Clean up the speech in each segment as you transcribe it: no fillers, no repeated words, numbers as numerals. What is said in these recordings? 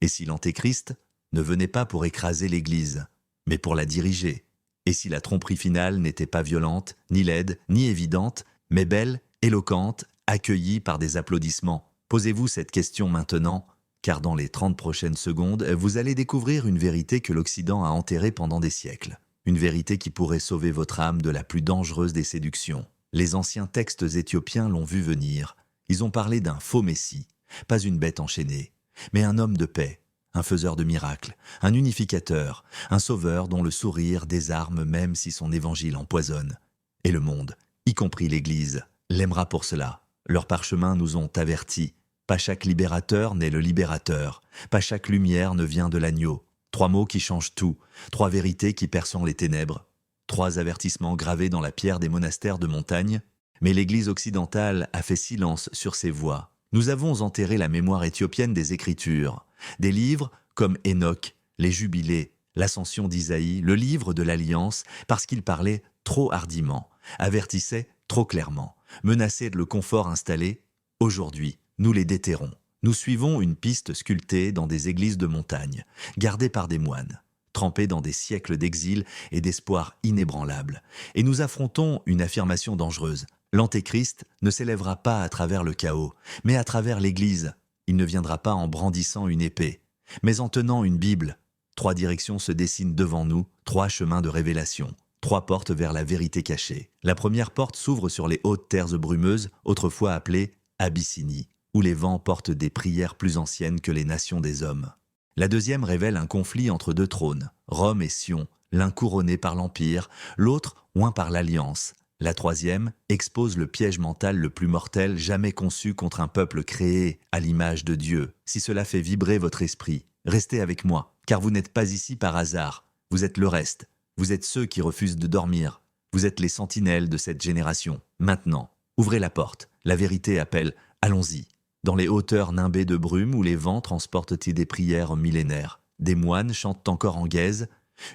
Et si l'Antéchrist ne venait pas pour écraser l'Église, mais pour la diriger? Et si la tromperie finale n'était pas violente, ni laide, ni évidente, mais belle, éloquente, accueillie par des applaudissements? Posez-vous cette question maintenant, car dans les 30 prochaines secondes, vous allez découvrir une vérité que l'Occident a enterrée pendant des siècles. Une vérité qui pourrait sauver votre âme de la plus dangereuse des séductions. Les anciens textes éthiopiens l'ont vu venir. Ils ont parlé d'un faux messie, pas une bête enchaînée, mais un homme de paix, un faiseur de miracles, un unificateur, un sauveur dont le sourire désarme même si son évangile empoisonne. Et le monde, y compris l'Église, l'aimera pour cela. Leurs parchemins nous ont avertis. Pas chaque libérateur n'est le libérateur. Pas chaque lumière ne vient de l'agneau. 3 mots qui changent tout. 3 vérités qui perçant les ténèbres. 3 avertissements gravés dans la pierre des monastères de montagne. Mais l'Église occidentale a fait silence sur ces voix. Nous avons enterré la mémoire éthiopienne des Écritures. Des livres comme Enoch, les Jubilés, l'Ascension d'Isaïe, le livre de l'Alliance, parce qu'il parlait trop hardiment, avertissait trop clairement, menaçait de le confort installé. Aujourd'hui, nous les déterrons. Nous suivons une piste sculptée dans des églises de montagne, gardées par des moines, trempés dans des siècles d'exil et d'espoir inébranlable. Et nous affrontons une affirmation dangereuse. L'Antéchrist ne s'élèvera pas à travers le chaos, mais à travers l'Église. Il ne viendra pas en brandissant une épée, mais en tenant une Bible. 3 directions se dessinent devant nous, 3 chemins de révélation. 3 portes vers la vérité cachée. La première porte s'ouvre sur les hautes terres brumeuses, autrefois appelées Abyssinie, où les vents portent des prières plus anciennes que les nations des hommes. La deuxième révèle un conflit entre 2 trônes, Rome et Sion, l'un couronné par l'Empire, l'autre oint par l'Alliance. La troisième expose le piège mental le plus mortel jamais conçu contre un peuple créé à l'image de Dieu. Si cela fait vibrer votre esprit, restez avec moi, car vous n'êtes pas ici par hasard. Vous êtes le reste. Vous êtes ceux qui refusent de dormir. Vous êtes les sentinelles de cette génération. Maintenant, ouvrez la porte. La vérité appelle. Allons-y. Dans les hauteurs nimbées de brume où les vents transportent des prières millénaires. Des moines chantent encore en gaise,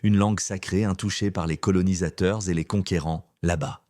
une langue sacrée intouchée par les colonisateurs et les conquérants, là-bas.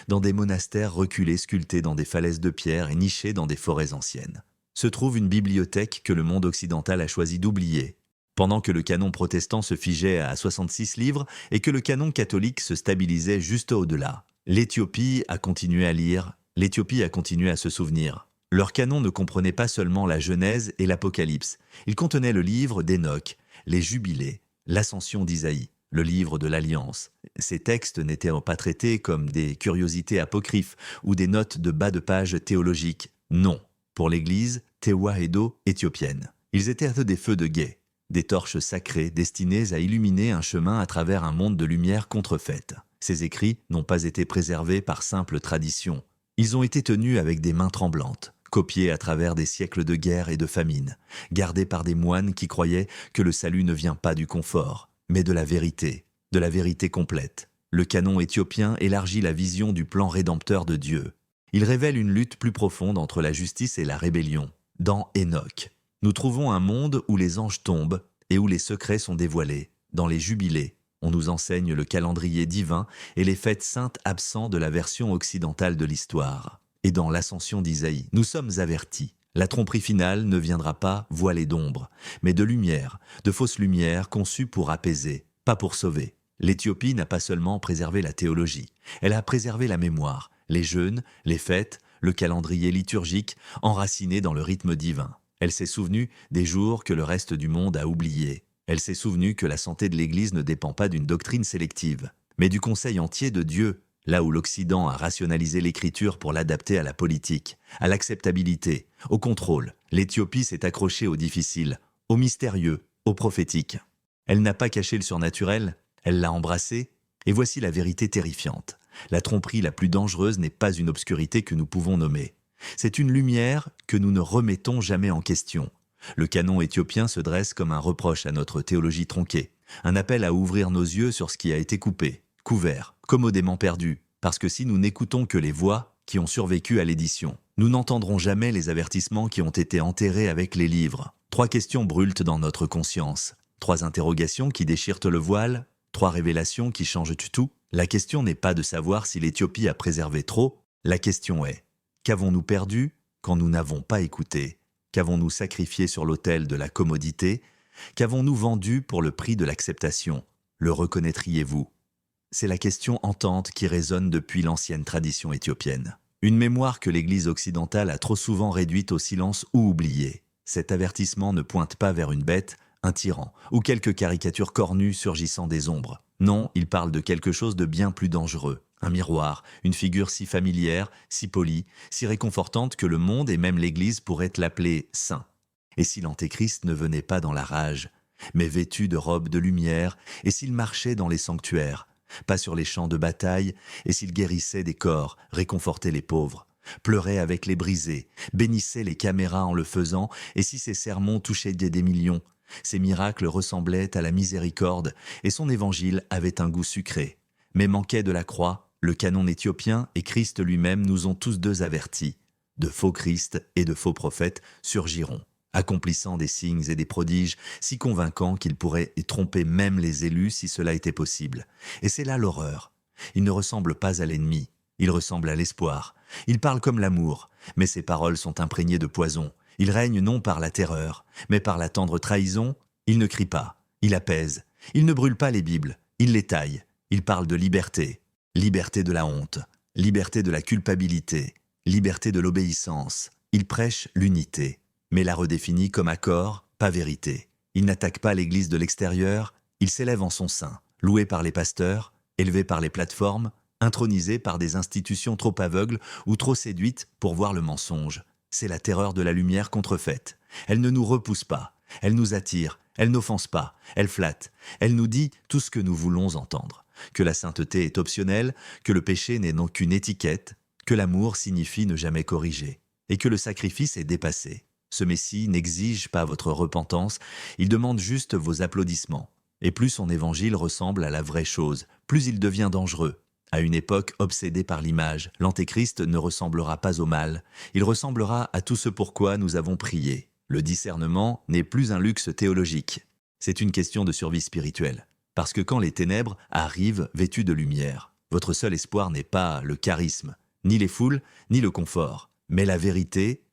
Dans des monastères reculés sculptés dans des falaises de pierre et nichés dans des forêts anciennes. Se trouve une bibliothèque que le monde occidental a choisi d'oublier. Pendant que le canon protestant se figeait à 66 livres et que le canon catholique se stabilisait juste au-delà. L'Éthiopie a continué à lire, l'Éthiopie a continué à se souvenir. Leur canon ne comprenait pas seulement la Genèse et l'Apocalypse. Il contenait le livre d'Enoch, les Jubilés, l'Ascension d'Isaïe, le livre de l'Alliance. Ces textes n'étaient pas traités comme des curiosités apocryphes ou des notes de bas de page théologiques. Non, pour l'Église Tewahedo éthiopienne. Ils étaient des feux de guet, des torches sacrées destinées à illuminer un chemin à travers un monde de lumière contrefaite. Ces écrits n'ont pas été préservés par simple tradition. Ils ont été tenus avec des mains tremblantes, copiés à travers des siècles de guerre et de famine, gardés par des moines qui croyaient que le salut ne vient pas du confort, mais de la vérité complète. Le canon éthiopien élargit la vision du plan rédempteur de Dieu. Il révèle une lutte plus profonde entre la justice et la rébellion. Dans Enoch, nous trouvons un monde où les anges tombent et où les secrets sont dévoilés. Dans les Jubilés, on nous enseigne le calendrier divin et les fêtes saintes absents de la version occidentale de l'histoire. Et dans l'Ascension d'Isaïe, nous sommes avertis. La tromperie finale ne viendra pas voilée d'ombre, mais de lumière, de fausses lumières conçues pour apaiser, pas pour sauver. L'Éthiopie n'a pas seulement préservé la théologie, elle a préservé la mémoire, les jeûnes, les fêtes, le calendrier liturgique, enraciné dans le rythme divin. Elle s'est souvenue des jours que le reste du monde a oubliés. Elle s'est souvenue que la santé de l'Église ne dépend pas d'une doctrine sélective, mais du conseil entier de Dieu, là où l'Occident a rationalisé l'Écriture pour l'adapter à la politique, à l'acceptabilité, au contrôle. L'Éthiopie s'est accrochée au difficile, au mystérieux, au prophétique. Elle n'a pas caché le surnaturel, elle l'a embrassé, et voici la vérité terrifiante. La tromperie la plus dangereuse n'est pas une obscurité que nous pouvons nommer. C'est une lumière que nous ne remettons jamais en question. Le canon éthiopien se dresse comme un reproche à notre théologie tronquée, un appel à ouvrir nos yeux sur ce qui a été coupé, couvert, commodément perdu, parce que si nous n'écoutons que les voix qui ont survécu à l'édition, nous n'entendrons jamais les avertissements qui ont été enterrés avec les livres. 3 questions brûlent dans notre conscience, 3 interrogations qui déchirent le voile, 3 révélations qui changent tout. La question n'est pas de savoir si l'Éthiopie a préservé trop, la question est: qu'avons-nous perdu quand nous n'avons pas écouté? Qu'avons-nous sacrifié sur l'autel de la commodité? Qu'avons-nous vendu pour le prix de l'acceptation? Le reconnaîtriez-vous? C'est la question hantante qui résonne depuis l'ancienne tradition éthiopienne. Une mémoire que l'Église occidentale a trop souvent réduite au silence ou oubliée. Cet avertissement ne pointe pas vers une bête, un tyran, ou quelques caricatures cornues surgissant des ombres. Non, il parle de quelque chose de bien plus dangereux. Un miroir, une figure si familière, si polie, si réconfortante que le monde et même l'Église pourraient l'appeler saint. Et si l'Antéchrist ne venait pas dans la rage, mais vêtu de robes de lumière, et s'il marchait dans les sanctuaires, pas sur les champs de bataille, et s'il guérissait des corps, réconfortait les pauvres, pleurait avec les brisés, bénissait les caméras en le faisant, et si ses sermons touchaient des millions, ses miracles ressemblaient à la miséricorde, et son évangile avait un goût sucré, mais manquait de la croix. Le canon éthiopien et Christ lui-même nous ont tous deux avertis. De faux Christ et de faux prophètes surgiront, accomplissant des signes et des prodiges si convaincants qu'ils pourraient tromper même les élus si cela était possible. Et c'est là l'horreur. Il ne ressemble pas à l'ennemi, il ressemble à l'espoir. Il parle comme l'amour, mais ses paroles sont imprégnées de poison. Il règne non par la terreur, mais par la tendre trahison. Il ne crie pas, il apaise. Il ne brûle pas les Bibles, il les taille. Il parle de liberté. Liberté de la honte, liberté de la culpabilité, liberté de l'obéissance. Il prêche l'unité, mais la redéfinit comme accord, pas vérité. Il n'attaque pas l'Église de l'extérieur, il s'élève en son sein, loué par les pasteurs, élevé par les plateformes, intronisé par des institutions trop aveugles ou trop séduites pour voir le mensonge. C'est la terreur de la lumière contrefaite. Elle ne nous repousse pas, elle nous attire, elle n'offense pas, elle flatte, elle nous dit tout ce que nous voulons entendre. Que la sainteté est optionnelle, que le péché n'est donc qu'une étiquette, que l'amour signifie ne jamais corriger, et que le sacrifice est dépassé. Ce Messie n'exige pas votre repentance, il demande juste vos applaudissements. Et plus son évangile ressemble à la vraie chose, plus il devient dangereux. À une époque obsédée par l'image, l'Antéchrist ne ressemblera pas au mal, il ressemblera à tout ce pourquoi nous avons prié. Le discernement n'est plus un luxe théologique, c'est une question de survie spirituelle. Parce que quand les ténèbres arrivent vêtues de lumière, votre seul espoir n'est pas le charisme, ni les foules, ni le confort, mais la vérité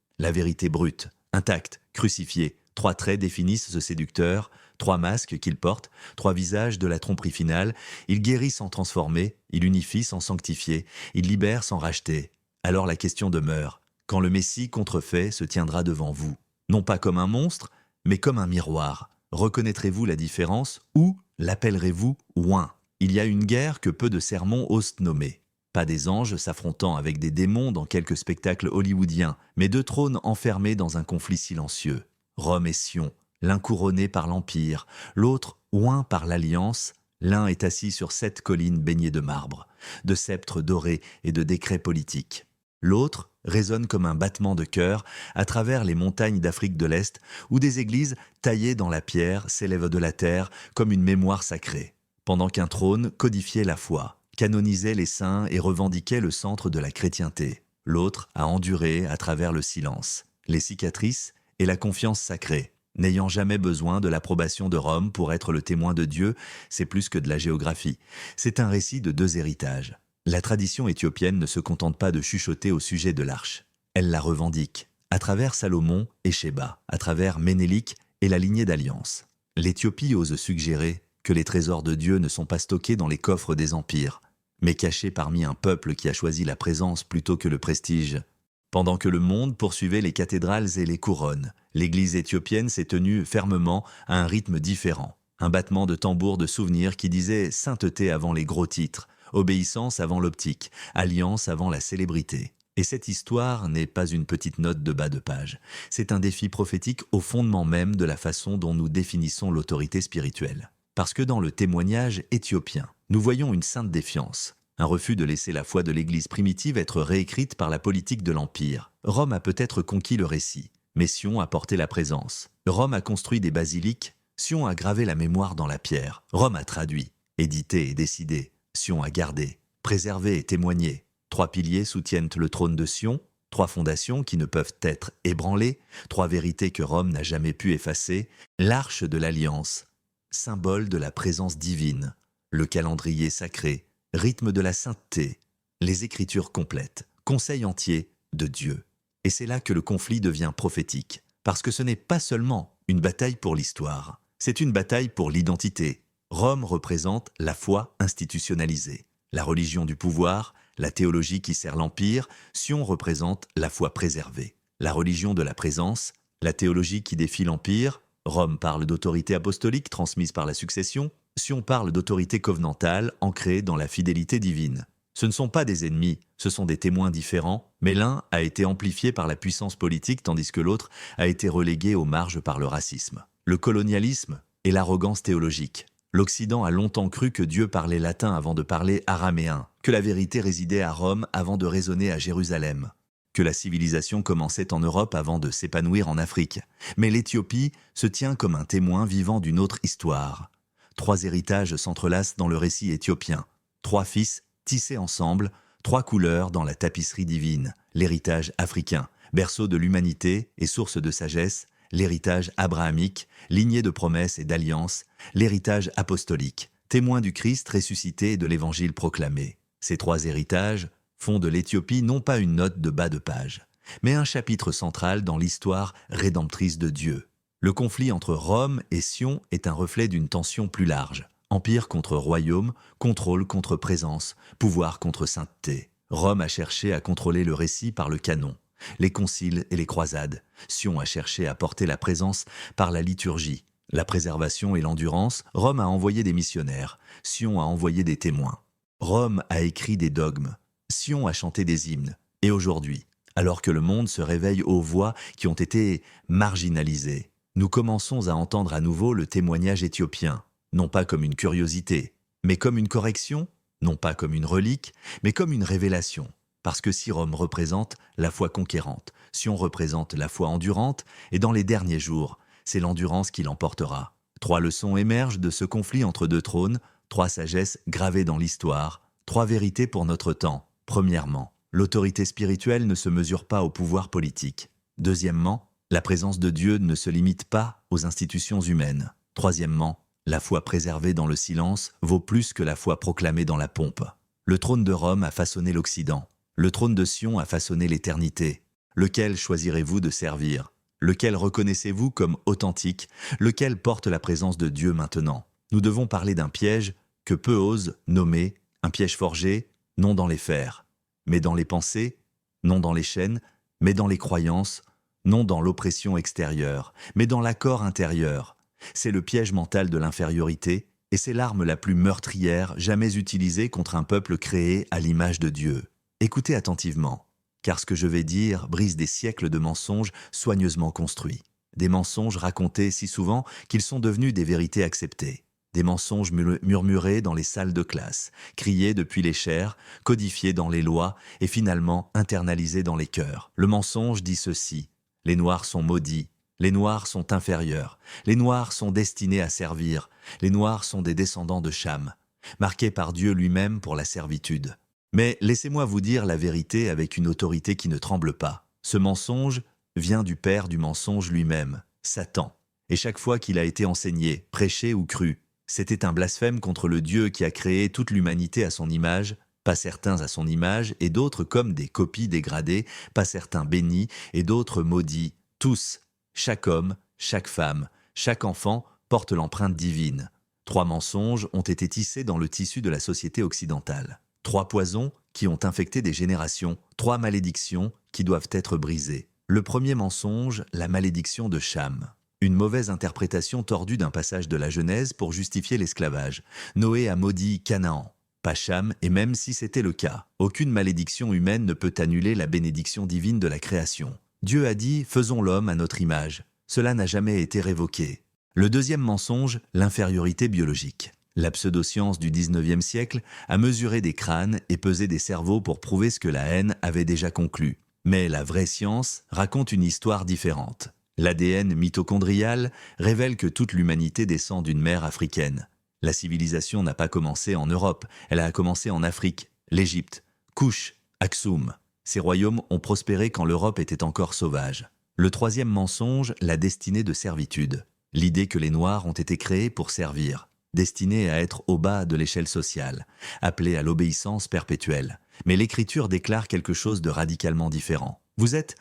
brute, intacte, crucifiée. 3 traits définissent ce séducteur, 3 masques qu'il porte, 3 visages de la tromperie finale. Il guérit sans transformer, il unifie sans sanctifier, il libère sans racheter. Alors la question demeure, quand le Messie contrefait se tiendra devant vous, non pas comme un monstre, mais comme un miroir. Reconnaîtrez-vous la différence ou l'appellerez-vous oint? Il y a une guerre que peu de sermons osent nommer. Pas des anges s'affrontant avec des démons dans quelques spectacles hollywoodiens, mais 2 trônes enfermés dans un conflit silencieux. Rome et Sion, l'un couronné par l'Empire, l'autre oint par l'Alliance. L'un est assis sur 7 collines baignées de marbre, de sceptres dorés et de décrets politiques. L'autre résonne comme un battement de cœur à travers les montagnes d'Afrique de l'Est où des églises taillées dans la pierre s'élèvent de la terre comme une mémoire sacrée, pendant qu'un trône codifiait la foi, canonisait les saints et revendiquait le centre de la chrétienté. L'autre a enduré à travers le silence, les cicatrices et la confiance sacrée. N'ayant jamais besoin de l'approbation de Rome pour être le témoin de Dieu, c'est plus que de la géographie. C'est un récit de 2 héritages. La tradition éthiopienne ne se contente pas de chuchoter au sujet de l'arche. Elle la revendique, à travers Salomon et Sheba, à travers Ménélik et la lignée d'alliance. L'Éthiopie ose suggérer que les trésors de Dieu ne sont pas stockés dans les coffres des empires, mais cachés parmi un peuple qui a choisi la présence plutôt que le prestige. Pendant que le monde poursuivait les cathédrales et les couronnes, l'Église éthiopienne s'est tenue fermement à un rythme différent. Un battement de tambour de souvenirs qui disait sainteté avant les gros titres, obéissance avant l'optique, alliance avant la célébrité. Et cette histoire n'est pas une petite note de bas de page. C'est un défi prophétique au fondement même de la façon dont nous définissons l'autorité spirituelle. Parce que dans le témoignage éthiopien, nous voyons une sainte défiance, un refus de laisser la foi de l'Église primitive être réécrite par la politique de l'Empire. Rome a peut-être conquis le récit, mais Sion a porté la présence. Rome a construit des basiliques, Sion a gravé la mémoire dans la pierre. Rome a traduit, édité et décidé. Sion a gardé, préservé et témoigné. 3 piliers soutiennent le trône de Sion, 3 fondations qui ne peuvent être ébranlées, 3 vérités que Rome n'a jamais pu effacer, l'arche de l'alliance, symbole de la présence divine, le calendrier sacré, rythme de la sainteté, les écritures complètes, conseil entier de Dieu. Et c'est là que le conflit devient prophétique. Parce que ce n'est pas seulement une bataille pour l'histoire, c'est une bataille pour l'identité. Rome représente la foi institutionnalisée, la religion du pouvoir, la théologie qui sert l'Empire. Sion représente la foi préservée, la religion de la présence, la théologie qui défie l'Empire. Rome parle d'autorité apostolique transmise par la succession. Sion parle d'autorité covenantale ancrée dans la fidélité divine. Ce ne sont pas des ennemis, ce sont des témoins différents, mais l'un a été amplifié par la puissance politique tandis que l'autre a été relégué aux marges par le racisme, le colonialisme et l'arrogance théologique. L'Occident a longtemps cru que Dieu parlait latin avant de parler araméen, que la vérité résidait à Rome avant de résonner à Jérusalem, que la civilisation commençait en Europe avant de s'épanouir en Afrique. Mais l'Éthiopie se tient comme un témoin vivant d'une autre histoire. 3 héritages s'entrelacent dans le récit éthiopien. 3 fils tissés ensemble, 3 couleurs dans la tapisserie divine. L'héritage africain, berceau de l'humanité et source de sagesse. L'héritage abrahamique, lignée de promesses et d'alliances. L'héritage apostolique, témoin du Christ ressuscité et de l'évangile proclamé. Ces 3 héritages font de l'Éthiopie non pas une note de bas de page, mais un chapitre central dans l'histoire rédemptrice de Dieu. Le conflit entre Rome et Sion est un reflet d'une tension plus large. Empire contre royaume, contrôle contre présence, pouvoir contre sainteté. Rome a cherché à contrôler le récit par le canon, les conciles et les croisades. Sion a cherché à porter la présence par la liturgie, la préservation et l'endurance. Rome a envoyé des missionnaires, Sion a envoyé des témoins. Rome a écrit des dogmes, Sion a chanté des hymnes. Et aujourd'hui, alors que le monde se réveille aux voix qui ont été marginalisées, nous commençons à entendre à nouveau le témoignage éthiopien, non pas comme une curiosité, mais comme une correction, non pas comme une relique, mais comme une révélation. Parce que si Rome représente la foi conquérante, Sion représente la foi endurante, et dans les derniers jours, c'est l'endurance qui l'emportera. 3 leçons émergent de ce conflit entre 2 trônes, 3 sagesses gravées dans l'histoire, 3 vérités pour notre temps. Premièrement, l'autorité spirituelle ne se mesure pas au pouvoir politique. Deuxièmement, la présence de Dieu ne se limite pas aux institutions humaines. Troisièmement, la foi préservée dans le silence vaut plus que la foi proclamée dans la pompe. Le trône de Rome a façonné l'Occident. Le trône de Sion a façonné l'éternité. Lequel choisirez-vous de servir? Lequel reconnaissez-vous comme authentique? Lequel porte la présence de Dieu maintenant? Nous devons parler d'un piège que peu osent nommer un piège forgé, non dans les fers, mais dans les pensées, non dans les chaînes, mais dans les croyances, non dans l'oppression extérieure, mais dans l'accord intérieur. C'est le piège mental de l'infériorité, et c'est l'arme la plus meurtrière jamais utilisée contre un peuple créé à l'image de Dieu. Écoutez attentivement, car ce que je vais dire brise des siècles de mensonges soigneusement construits. Des mensonges racontés si souvent qu'ils sont devenus des vérités acceptées. Des mensonges murmurés dans les salles de classe, criés depuis les chaires, codifiés dans les lois et finalement internalisés dans les cœurs. Le mensonge dit ceci: les Noirs sont maudits, les Noirs sont inférieurs, les Noirs sont destinés à servir, les Noirs sont des descendants de Cham, marqués par Dieu lui-même pour la servitude. Mais laissez-moi vous dire la vérité avec une autorité qui ne tremble pas. Ce mensonge vient du père du mensonge lui-même, Satan. Et chaque fois qu'il a été enseigné, prêché ou cru, c'était un blasphème contre le Dieu qui a créé toute l'humanité à son image, pas certains à son image et d'autres comme des copies dégradées, pas certains bénis et d'autres maudits. Tous, chaque homme, chaque femme, chaque enfant porte l'empreinte divine. 3 mensonges ont été tissés dans le tissu de la société occidentale. 3 poisons qui ont infecté des générations, 3 malédictions qui doivent être brisées. Le premier mensonge, la malédiction de Cham. Une mauvaise interprétation tordue d'un passage de la Genèse pour justifier l'esclavage. Noé a maudit Canaan, pas Cham, et même si c'était le cas, aucune malédiction humaine ne peut annuler la bénédiction divine de la création. Dieu a dit « Faisons l'homme à notre image ». Cela n'a jamais été révoqué. Le deuxième mensonge, l'infériorité biologique. La pseudoscience du 19e siècle a mesuré des crânes et pesé des cerveaux pour prouver ce que la haine avait déjà conclu. Mais la vraie science raconte une histoire différente. L'ADN mitochondrial révèle que toute l'humanité descend d'une mère africaine. La civilisation n'a pas commencé en Europe, elle a commencé en Afrique, l'Égypte, Couche, Aksum. Ces royaumes ont prospéré quand l'Europe était encore sauvage. Le troisième mensonge, la destinée de servitude. L'idée que les Noirs ont été créés pour servir, destinés à être au bas de l'échelle sociale, appelés à l'obéissance perpétuelle. Mais l'Écriture déclare quelque chose de radicalement différent. Vous êtes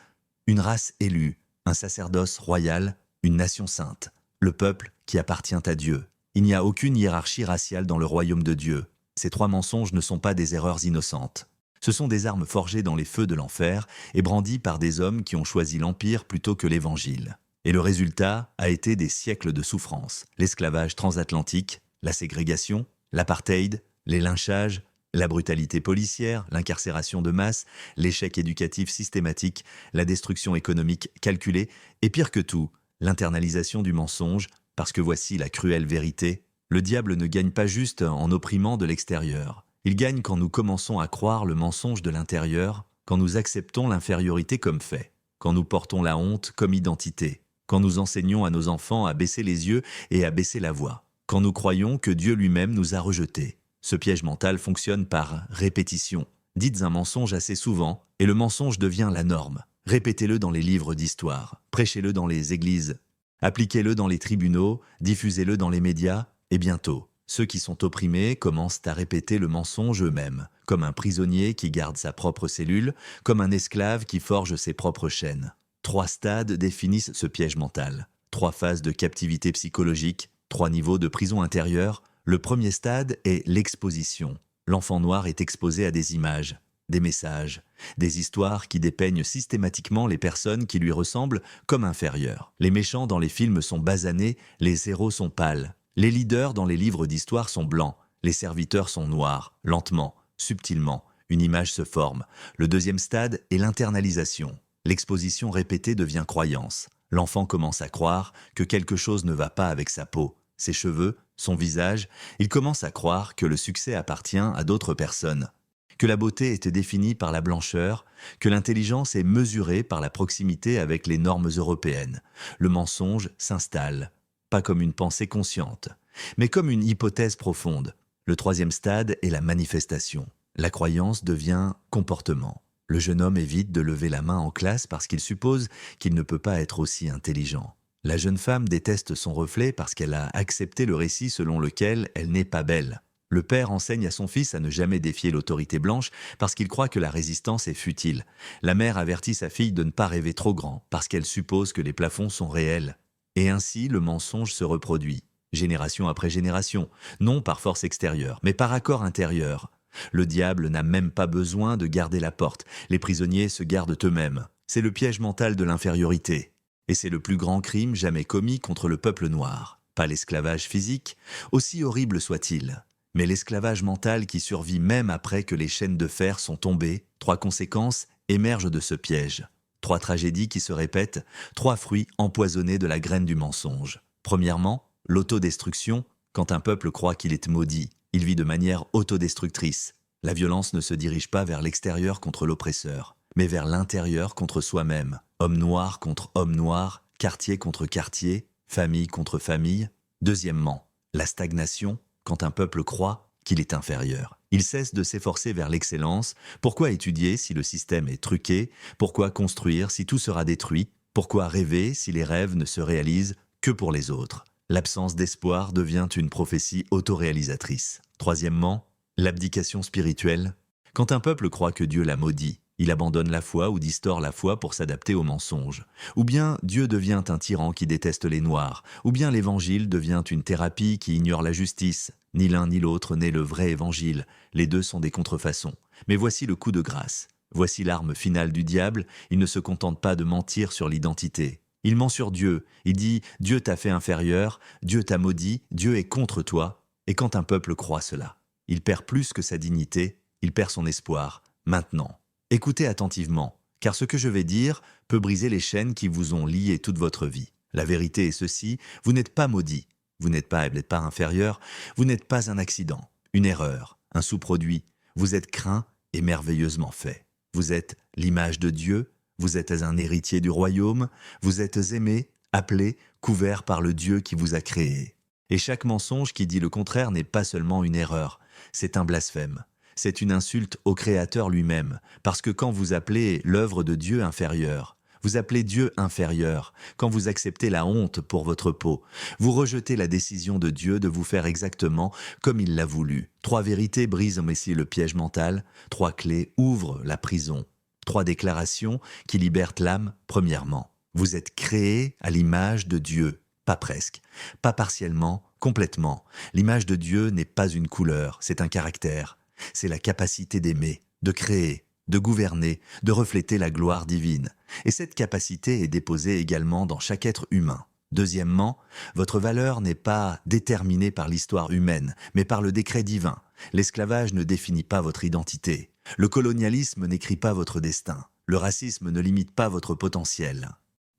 une race élue, un sacerdoce royal, une nation sainte, le peuple qui appartient à Dieu. Il n'y a aucune hiérarchie raciale dans le royaume de Dieu. Ces 3 mensonges ne sont pas des erreurs innocentes. Ce sont des armes forgées dans les feux de l'enfer et brandies par des hommes qui ont choisi l'Empire plutôt que l'Évangile. Et le résultat a été des siècles de souffrance. L'esclavage transatlantique, la ségrégation, l'apartheid, les lynchages, la brutalité policière, l'incarcération de masse, l'échec éducatif systématique, la destruction économique calculée, et pire que tout, l'internalisation du mensonge, parce que voici la cruelle vérité. Le diable ne gagne pas juste en opprimant de l'extérieur. Il gagne quand nous commençons à croire le mensonge de l'intérieur, quand nous acceptons l'infériorité comme fait, quand nous portons la honte comme identité, quand nous enseignons à nos enfants à baisser les yeux et à baisser la voix, quand nous croyons que Dieu lui-même nous a rejetés. Ce piège mental fonctionne par répétition. Dites un mensonge assez souvent et le mensonge devient la norme. Répétez-le dans les livres d'histoire, prêchez-le dans les églises, appliquez-le dans les tribunaux, diffusez-le dans les médias, et bientôt, ceux qui sont opprimés commencent à répéter le mensonge eux-mêmes, comme un prisonnier qui garde sa propre cellule, comme un esclave qui forge ses propres chaînes. 3 stades définissent ce piège mental. 3 phases de captivité psychologique, 3 niveaux de prison intérieure. Le premier stade est l'exposition. L'enfant noir est exposé à des images, des messages, des histoires qui dépeignent systématiquement les personnes qui lui ressemblent comme inférieures. Les méchants dans les films sont basanés, les héros sont pâles. Les leaders dans les livres d'histoire sont blancs, les serviteurs sont noirs. Lentement, subtilement, une image se forme. Le deuxième stade est l'internalisation. L'exposition répétée devient croyance. L'enfant commence à croire que quelque chose ne va pas avec sa peau, ses cheveux, son visage. Il commence à croire que le succès appartient à d'autres personnes, que la beauté était définie par la blancheur, que l'intelligence est mesurée par la proximité avec les normes européennes. Le mensonge s'installe, pas comme une pensée consciente, mais comme une hypothèse profonde. Le troisième stade est la manifestation. La croyance devient comportement. Le jeune homme évite de lever la main en classe parce qu'il suppose qu'il ne peut pas être aussi intelligent. La jeune femme déteste son reflet parce qu'elle a accepté le récit selon lequel elle n'est pas belle. Le père enseigne à son fils à ne jamais défier l'autorité blanche parce qu'il croit que la résistance est futile. La mère avertit sa fille de ne pas rêver trop grand parce qu'elle suppose que les plafonds sont réels. Et ainsi, le mensonge se reproduit, génération après génération, non par force extérieure, mais par accord intérieur. Le diable n'a même pas besoin de garder la porte. Les prisonniers se gardent eux-mêmes. C'est le piège mental de l'infériorité. Et c'est le plus grand crime jamais commis contre le peuple noir. Pas l'esclavage physique, aussi horrible soit-il, mais l'esclavage mental qui survit même après que les chaînes de fer sont tombées. 3 conséquences émergent de ce piège. 3 tragédies qui se répètent, 3 fruits empoisonnés de la graine du mensonge. Premièrement, l'autodestruction. Quand un peuple croit qu'il est maudit, il vit de manière autodestructrice. La violence ne se dirige pas vers l'extérieur contre l'oppresseur, mais vers l'intérieur contre soi-même. Homme noir contre homme noir, quartier contre quartier, famille contre famille. Deuxièmement, la stagnation, quand un peuple croit qu'il est inférieur. Il cesse de s'efforcer vers l'excellence. Pourquoi étudier si le système est truqué? Pourquoi construire si tout sera détruit? Pourquoi rêver si les rêves ne se réalisent que pour les autres? L'absence d'espoir devient une prophétie autoréalisatrice. Troisièmement, l'abdication spirituelle. Quand un peuple croit que Dieu l'a maudit, il abandonne la foi ou distord la foi pour s'adapter au mensonge. Ou bien Dieu devient un tyran qui déteste les Noirs. Ou bien l'évangile devient une thérapie qui ignore la justice. Ni l'un ni l'autre n'est le vrai évangile. Les deux sont des contrefaçons. Mais voici le coup de grâce. Voici l'arme finale du diable. Il ne se contente pas de mentir sur l'identité. Il ment sur Dieu. Il dit « Dieu t'a fait inférieur, Dieu t'a maudit, Dieu est contre toi ». Et quand un peuple croit cela, il perd plus que sa dignité, il perd son espoir, maintenant. Écoutez attentivement, car ce que je vais dire peut briser les chaînes qui vous ont lié toute votre vie. La vérité est ceci, vous n'êtes pas maudit, vous n'êtes pas inférieur, vous n'êtes pas un accident, une erreur, un sous-produit. Vous êtes craint et merveilleusement fait. Vous êtes l'image de Dieu, vous êtes un héritier du royaume, vous êtes aimé, appelé, couvert par le Dieu qui vous a créé. Et chaque mensonge qui dit le contraire n'est pas seulement une erreur, c'est un blasphème. C'est une insulte au Créateur lui-même, parce que quand vous appelez l'œuvre de Dieu inférieure, vous appelez Dieu inférieur, quand vous acceptez la honte pour votre peau, vous rejetez la décision de Dieu de vous faire exactement comme il l'a voulu. 3 vérités brisent aussi le piège mental, 3 clés ouvrent la prison, 3 déclarations qui libèrent l'âme. Premièrement, Vous êtes créé à l'image de Dieu, pas presque, pas partiellement, complètement. L'image de Dieu n'est pas une couleur, c'est un caractère. C'est la capacité d'aimer, de créer, de gouverner, de refléter la gloire divine. Et cette capacité est déposée également dans chaque être humain. Deuxièmement, votre valeur n'est pas déterminée par l'histoire humaine, mais par le décret divin. L'esclavage ne définit pas votre identité. Le colonialisme n'écrit pas votre destin. Le racisme ne limite pas votre potentiel.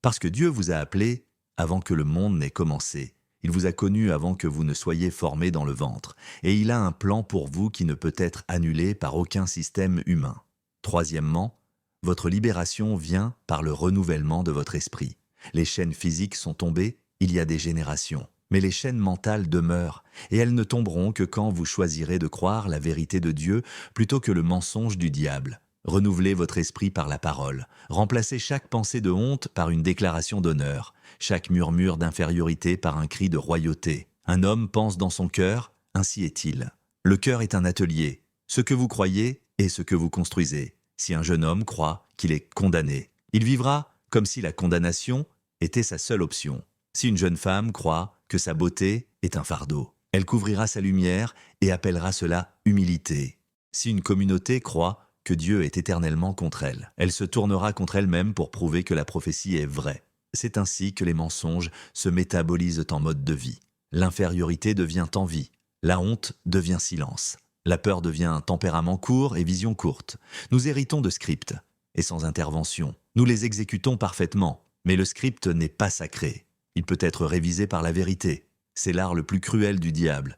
Parce que Dieu vous a appelé avant que le monde n'ait commencé. Il vous a connu avant que vous ne soyez formé dans le ventre. Et il a un plan pour vous qui ne peut être annulé par aucun système humain. Troisièmement, votre libération vient par le renouvellement de votre esprit. Les chaînes physiques sont tombées il y a des générations. Mais les chaînes mentales demeurent, et elles ne tomberont que quand vous choisirez de croire la vérité de Dieu plutôt que le mensonge du diable. Renouvelez votre esprit par la parole. Remplacez chaque pensée de honte par une déclaration d'honneur, chaque murmure d'infériorité par un cri de royauté. Un homme pense dans son cœur, ainsi est-il. Le cœur est un atelier. Ce que vous croyez est ce que vous construisez. Si un jeune homme croit qu'il est condamné, il vivra comme si la condamnation était sa seule option. Si une jeune femme croit que sa beauté est un fardeau, elle couvrira sa lumière et appellera cela humilité. Si une communauté croit que Dieu est éternellement contre elle, elle se tournera contre elle-même pour prouver que la prophétie est vraie. C'est ainsi que les mensonges se métabolisent en mode de vie. L'infériorité devient envie, la honte devient silence, la peur devient tempérament court et vision courte. Nous héritons de scripts, et sans intervention. Nous les exécutons parfaitement, mais le script n'est pas sacré. Il peut être révisé par la vérité. C'est l'art le plus cruel du diable.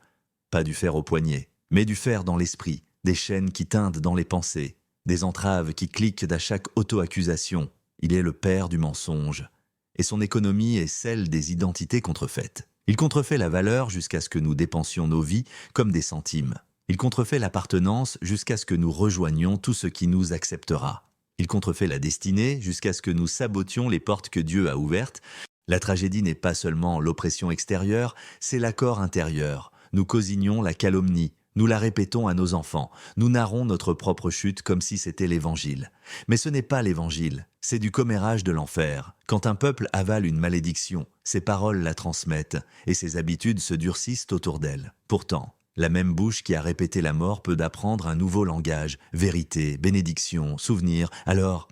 Pas du fer au poignet, mais du fer dans l'esprit, des chaînes qui teintent dans les pensées, des entraves qui cliquent à chaque auto-accusation. Il est le père du mensonge. Et son économie est celle des identités contrefaites. Il contrefait la valeur jusqu'à ce que nous dépensions nos vies comme des centimes. Il contrefait l'appartenance jusqu'à ce que nous rejoignions tout ce qui nous acceptera. Il contrefait la destinée jusqu'à ce que nous sabotions les portes que Dieu a ouvertes. La tragédie n'est pas seulement l'oppression extérieure, c'est l'accord intérieur. Nous causignons la calomnie, nous la répétons à nos enfants, nous narrons notre propre chute comme si c'était l'Évangile. Mais ce n'est pas l'Évangile, c'est du commérage de l'enfer. Quand un peuple avale une malédiction, ses paroles la transmettent et ses habitudes se durcissent autour d'elle. Pourtant, la même bouche qui a répété la mort peut apprendre un nouveau langage, vérité, bénédiction, souvenir. Alors,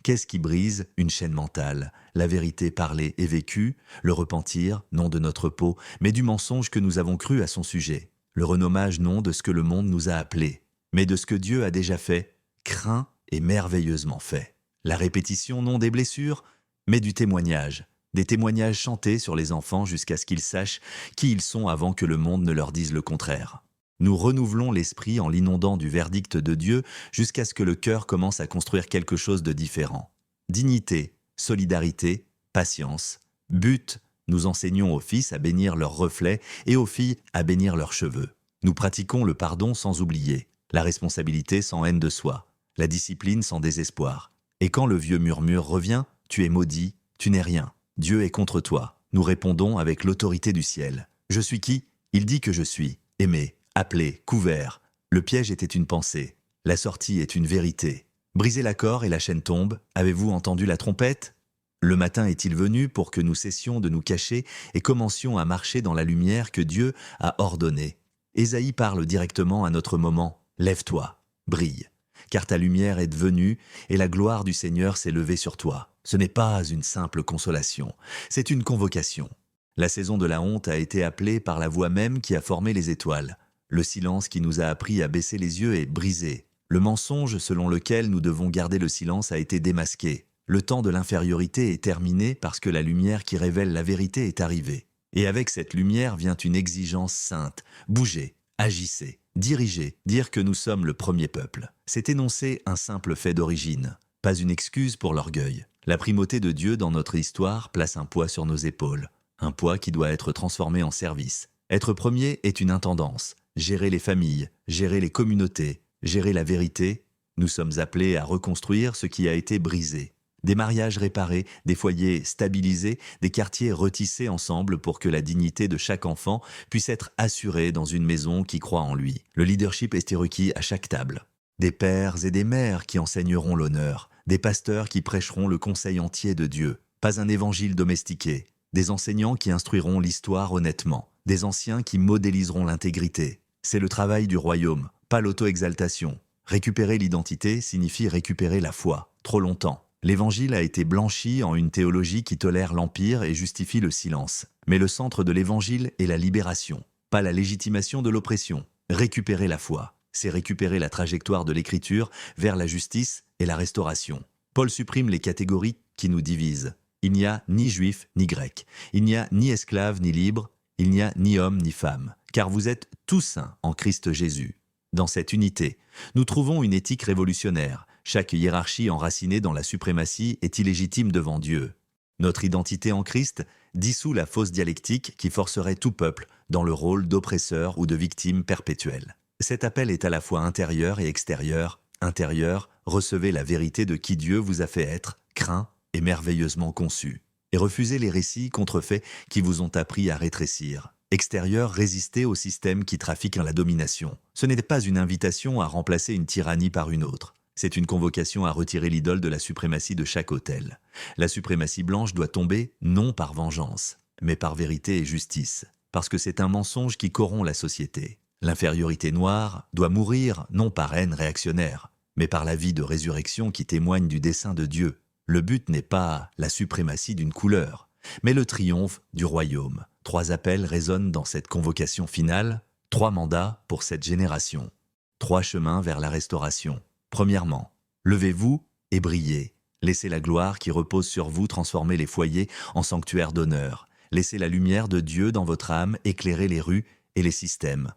qu'est-ce qui brise une chaîne mentale? La vérité parlée et vécue, le repentir, non de notre peau, mais du mensonge que nous avons cru à son sujet. Le renommage non de ce que le monde nous a appelé, mais de ce que Dieu a déjà fait, craint et merveilleusement fait. La répétition non des blessures, mais du témoignage. Des témoignages chantés sur les enfants jusqu'à ce qu'ils sachent qui ils sont avant que le monde ne leur dise le contraire. Nous renouvelons l'esprit en l'inondant du verdict de Dieu jusqu'à ce que le cœur commence à construire quelque chose de différent. Dignité, solidarité, patience, but, nous enseignons aux fils à bénir leurs reflets et aux filles à bénir leurs cheveux. Nous pratiquons le pardon sans oublier, la responsabilité sans haine de soi, la discipline sans désespoir. Et quand le vieux murmure revient, tu es maudit, tu n'es rien. Dieu est contre toi. Nous répondons avec l'autorité du ciel. Je suis qui? Il dit que je suis. Aimé, appelé, couvert. Le piège était une pensée. La sortie est une vérité. Brisez l'accord et la chaîne tombe. Avez-vous entendu la trompette? Le matin est-il venu pour que nous cessions de nous cacher et commencions à marcher dans la lumière que Dieu a ordonnée? Ésaïe parle directement à notre moment. Lève-toi, brille, car ta lumière est venue et la gloire du Seigneur s'est levée sur toi. Ce n'est pas une simple consolation, c'est une convocation. La saison de la honte a été appelée par la voix même qui a formé les étoiles. Le silence qui nous a appris à baisser les yeux est brisé. Le mensonge selon lequel nous devons garder le silence a été démasqué. Le temps de l'infériorité est terminé parce que la lumière qui révèle la vérité est arrivée. Et avec cette lumière vient une exigence sainte. Bougez, agissez, dirigez, dire que nous sommes le premier peuple. C'est énoncer un simple fait d'origine, pas une excuse pour l'orgueil. La primauté de Dieu dans notre histoire place un poids sur nos épaules, un poids qui doit être transformé en service. Être premier est une intendance, gérer les familles, gérer les communautés, gérer la vérité. Nous sommes appelés à reconstruire ce qui a été brisé. Des mariages réparés, des foyers stabilisés, des quartiers retissés ensemble pour que la dignité de chaque enfant puisse être assurée dans une maison qui croit en lui. Le leadership est requis à chaque table. Des pères et des mères qui enseigneront l'honneur, des pasteurs qui prêcheront le conseil entier de Dieu, Pas un évangile domestiqué, des enseignants qui instruiront l'histoire honnêtement, des anciens qui modéliseront l'intégrité. C'est le travail du royaume, pas l'auto-exaltation. Récupérer l'identité signifie récupérer la foi. Trop longtemps, l'évangile a été blanchi en une théologie qui tolère l'empire et justifie le silence. Mais le centre de l'évangile est la libération, pas la légitimation de l'oppression. Récupérer la foi, c'est récupérer la trajectoire de l'écriture vers la justice et la restauration. Paul supprime les catégories qui nous divisent. Il n'y a ni juif ni grec, il n'y a ni esclave ni libre, il n'y a ni homme ni femme, car vous êtes tous un en Christ Jésus. Dans cette unité, nous trouvons une éthique révolutionnaire. Chaque hiérarchie enracinée dans la suprématie est illégitime devant Dieu. Notre identité en Christ dissout la fausse dialectique qui forcerait tout peuple dans le rôle d'oppresseur ou de victime perpétuelle. Cet appel est à la fois intérieur et extérieur. Intérieur, recevez la vérité de qui Dieu vous a fait être, craint et merveilleusement conçu. Et refusez les récits contrefaits qui vous ont appris à rétrécir. Extérieur, résistez au système qui trafique en la domination. Ce n'était pas une invitation à remplacer une tyrannie par une autre. C'est une convocation à retirer l'idole de la suprématie de chaque autel. La suprématie blanche doit tomber non par vengeance, mais par vérité et justice, parce que c'est un mensonge qui corrompt la société. L'infériorité noire doit mourir non par haine réactionnaire, mais par la vie de résurrection qui témoigne du dessein de Dieu. Le but n'est pas la suprématie d'une couleur, mais le triomphe du royaume. 3 appels résonnent dans cette convocation finale, 3 mandats pour cette génération. 3 chemins vers la restauration. Premièrement, levez-vous et brillez. Laissez la gloire qui repose sur vous transformer les foyers en sanctuaires d'honneur. Laissez la lumière de Dieu dans votre âme éclairer les rues et les systèmes.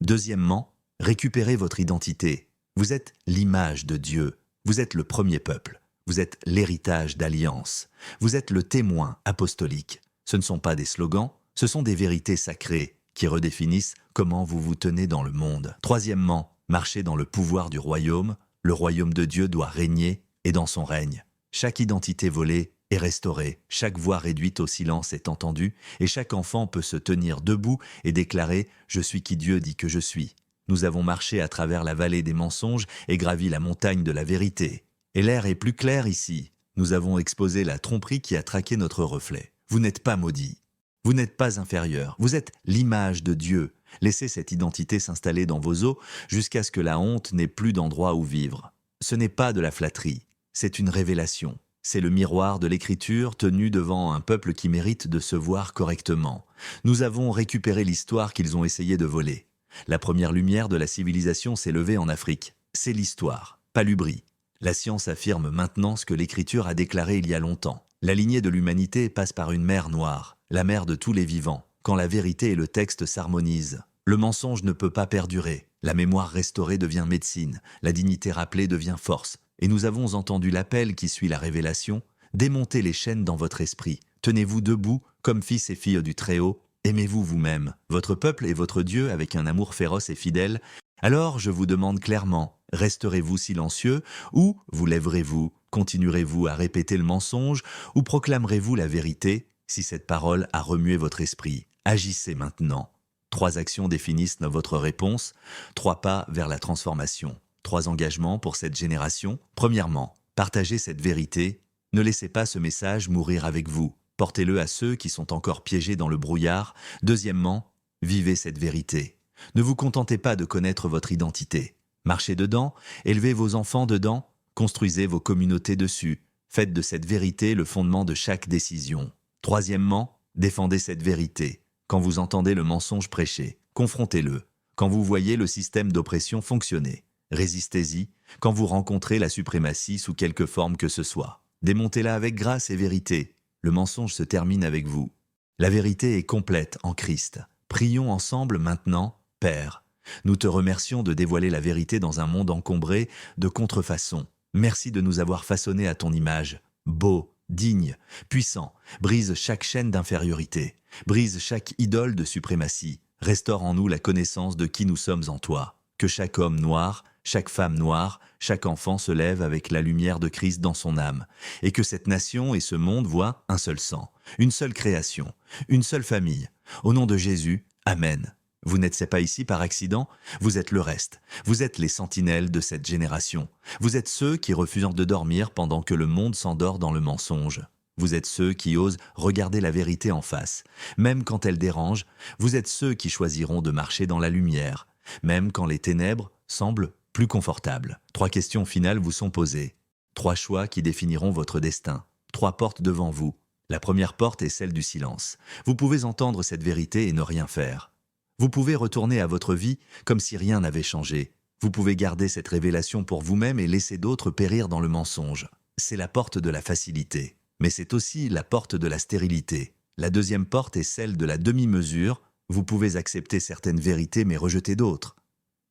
Deuxièmement, récupérez votre identité. Vous êtes l'image de Dieu. Vous êtes le premier peuple. Vous êtes l'héritage d'alliance. Vous êtes le témoin apostolique. Ce ne sont pas des slogans, ce sont des vérités sacrées qui redéfinissent comment vous vous tenez dans le monde. Troisièmement, marchez dans le pouvoir du royaume. Le royaume de Dieu doit régner et dans son règne. Chaque identité volée est restaurée, chaque voix réduite au silence est entendue et chaque enfant peut se tenir debout et déclarer « Je suis qui Dieu dit que je suis ». Nous avons marché à travers la vallée des mensonges et gravi la montagne de la vérité. Et l'air est plus clair ici. Nous avons exposé la tromperie qui a traqué notre reflet. Vous n'êtes pas maudits. Vous n'êtes pas inférieur. Vous êtes l'image de Dieu. Laissez cette identité s'installer dans vos os jusqu'à ce que la honte n'ait plus d'endroit où vivre. Ce n'est pas de la flatterie. C'est une révélation. C'est le miroir de l'écriture tenu devant un peuple qui mérite de se voir correctement. Nous avons récupéré l'histoire qu'ils ont essayé de voler. La première lumière de la civilisation s'est levée en Afrique. C'est l'histoire, pas l'ubris. La science affirme maintenant ce que l'écriture a déclaré il y a longtemps. La lignée de l'humanité passe par une mer noire, la mer de tous les vivants. Quand la vérité et le texte s'harmonisent, le mensonge ne peut pas perdurer. La mémoire restaurée devient médecine, la dignité rappelée devient force. Et nous avons entendu l'appel qui suit la révélation. Démontez les chaînes dans votre esprit. Tenez-vous debout comme fils et filles du Très-Haut. Aimez-vous vous-même, votre peuple et votre Dieu avec un amour féroce et fidèle. Alors je vous demande clairement, resterez-vous silencieux ou vous lèverez-vous, continuerez-vous à répéter le mensonge ou proclamerez-vous la vérité si cette parole a remué votre esprit? Agissez maintenant. 3 actions définissent votre réponse, 3 pas vers la transformation. 3 engagements pour cette génération. Premièrement, partagez cette vérité. Ne laissez pas ce message mourir avec vous. Portez-le à ceux qui sont encore piégés dans le brouillard. Deuxièmement, vivez cette vérité. Ne vous contentez pas de connaître votre identité. Marchez dedans, élevez vos enfants dedans, construisez vos communautés dessus. Faites de cette vérité le fondement de chaque décision. Troisièmement, défendez cette vérité. Quand vous entendez le mensonge prêché, confrontez-le. Quand vous voyez le système d'oppression fonctionner, résistez-y. Quand vous rencontrez la suprématie sous quelque forme que ce soit, démontez-la avec grâce et vérité. Le mensonge se termine avec vous. La vérité est complète en Christ. Prions ensemble maintenant, Père. Nous te remercions de dévoiler la vérité dans un monde encombré de contrefaçons. Merci de nous avoir façonnés à ton image. Beau, digne, puissant, brise chaque chaîne d'infériorité, brise chaque idole de suprématie. Restaure en nous la connaissance de qui nous sommes en toi. Que chaque homme noir, chaque femme noire, chaque enfant se lève avec la lumière de Christ dans son âme, et que cette nation et ce monde voient un seul sang, une seule création, une seule famille. Au nom de Jésus, Amen. Vous n'êtes pas ici par accident, vous êtes le reste. Vous êtes les sentinelles de cette génération. Vous êtes ceux qui refusent de dormir pendant que le monde s'endort dans le mensonge. Vous êtes ceux qui osent regarder la vérité en face. Même quand elle dérange, vous êtes ceux qui choisiront de marcher dans la lumière, même quand les ténèbres semblent plus confortables. 3 questions finales vous sont posées. 3 choix qui définiront votre destin. 3 portes devant vous. La première porte est celle du silence. Vous pouvez entendre cette vérité et ne rien faire. Vous pouvez retourner à votre vie comme si rien n'avait changé. Vous pouvez garder cette révélation pour vous-même et laisser d'autres périr dans le mensonge. C'est la porte de la facilité. Mais c'est aussi la porte de la stérilité. La deuxième porte est celle de la demi-mesure. Vous pouvez accepter certaines vérités mais rejeter d'autres.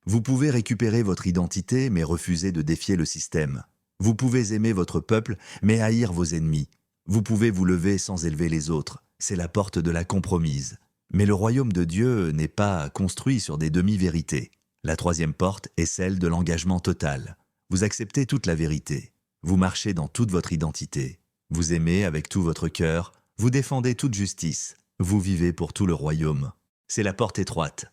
Vous pouvez récupérer votre identité mais refuser de défier le système. Vous pouvez aimer votre peuple mais haïr vos ennemis. Vous pouvez vous lever sans élever les autres. C'est la porte de la compromise. Mais le royaume de Dieu n'est pas construit sur des demi-vérités. La troisième porte est celle de l'engagement total. Vous acceptez toute la vérité. Vous marchez dans toute votre identité. Vous aimez avec tout votre cœur. Vous défendez toute justice. Vous vivez pour tout le royaume. C'est la porte étroite.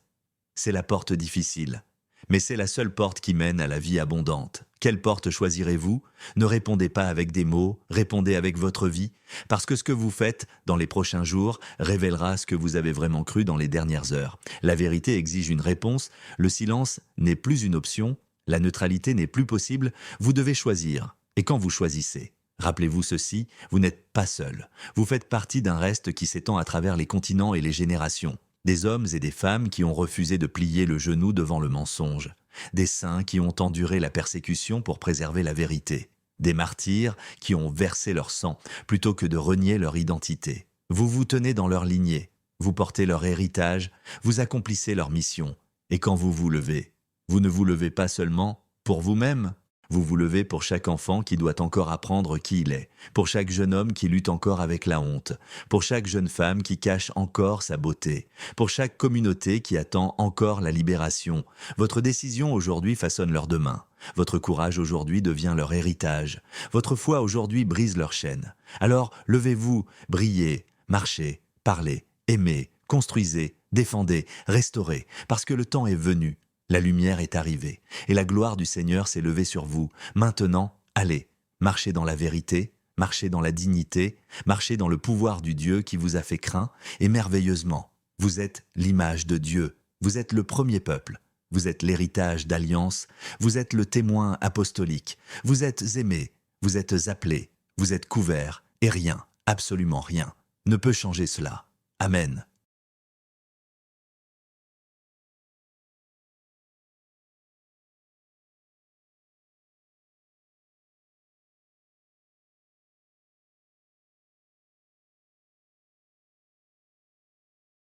C'est la porte difficile. Mais c'est la seule porte qui mène à la vie abondante. Quelle porte choisirez-vous? Ne répondez pas avec des mots, répondez avec votre vie, parce que ce que vous faites dans les prochains jours révélera ce que vous avez vraiment cru dans les dernières heures. La vérité exige une réponse, le silence n'est plus une option, la neutralité n'est plus possible, vous devez choisir. Et quand vous choisissez, rappelez-vous ceci, vous n'êtes pas seul. Vous faites partie d'un reste qui s'étend à travers les continents et les générations. Des hommes et des femmes qui ont refusé de plier le genou devant le mensonge. Des saints qui ont enduré la persécution pour préserver la vérité. Des martyrs qui ont versé leur sang plutôt que de renier leur identité. Vous vous tenez dans leur lignée, vous portez leur héritage, vous accomplissez leur mission. Et quand vous vous levez, vous ne vous levez pas seulement pour vous-même. Vous vous levez pour chaque enfant qui doit encore apprendre qui il est, pour chaque jeune homme qui lutte encore avec la honte, pour chaque jeune femme qui cache encore sa beauté, pour chaque communauté qui attend encore la libération. Votre décision aujourd'hui façonne leur demain. Votre courage aujourd'hui devient leur héritage. Votre foi aujourd'hui brise leur chaîne. Alors, levez-vous, brillez, marchez, parlez, aimez, construisez, défendez, restaurez, parce que le temps est venu. La lumière est arrivée, et la gloire du Seigneur s'est levée sur vous. Maintenant, allez, marchez dans la vérité, marchez dans la dignité, marchez dans le pouvoir du Dieu qui vous a fait craint, et merveilleusement, vous êtes l'image de Dieu, vous êtes le premier peuple, vous êtes l'héritage d'alliance, vous êtes le témoin apostolique, vous êtes aimés, vous êtes appelés, vous êtes couverts, et rien, absolument rien, ne peut changer cela. Amen.